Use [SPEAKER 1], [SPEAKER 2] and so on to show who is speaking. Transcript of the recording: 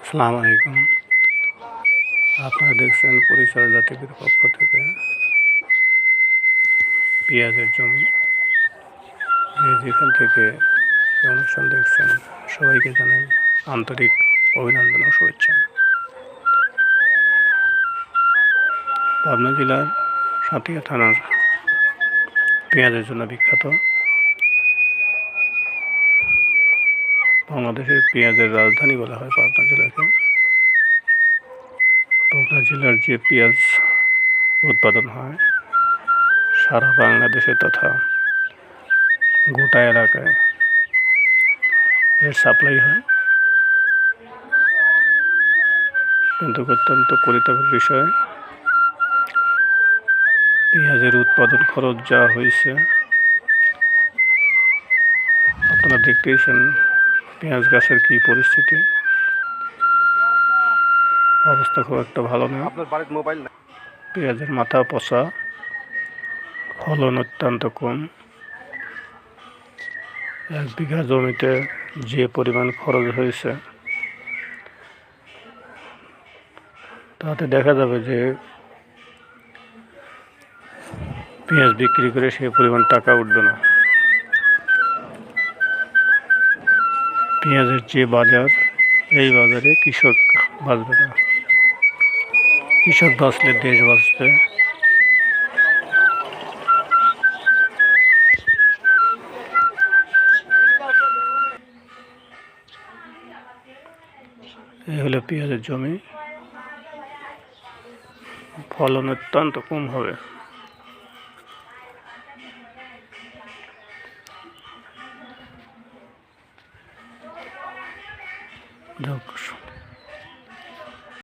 [SPEAKER 1] আসসালামু আলাইকুম। আপনারা দেখছেন পরিচর্যা টিভির পক্ষ থেকে পেঁয়াজের জমি। যে যেখান থেকে এই অনুষ্ঠান দেখছেন সবাইকে জানাই আন্তরিক অভিনন্দন ও শুভেচ্ছা। পাবনা জেলার সাঁথিয়া থানার পেঁয়াজের জন্য বিখ্যাত। বাংলাদেশের পেঁয়াজের রাজধানী বলা হয় পাবনা জেলাকে। পাবনা জেলার যে পেঁয়াজ উৎপাদন হয় সারা বাংলাদেশে তথা গোটা এলাকায় এর সাপ্লাই হয়, কিন্তু অত্যন্ত পরিতাপের বিষয় পেঁয়াজের উৎপাদন খরচ যা হয়েছে আপনারা দেখতেইছেন পেঁয়াজ গাছের কি পরিস্থিতি, অবস্থা খুব একটা ভালো না। পেঁয়াজের মাথা পচা, ফলন অত্যন্ত কম। 1 বিঘা জমিতে যে পরিমাণ খরচ হয়েছে তাতে দেখা যাবে যে পেঁয়াজ বিক্রি করে সে পরিমাণ টাকা উঠবে না। পেঁয়াজের যে বাজার, এই বাজারে কৃষক বাঁচবে না। কৃষক বাঁচলে দেশ বাঁচবে। এই হলো পেঁয়াজের জমি, ফলন অত্যন্ত কম হবে।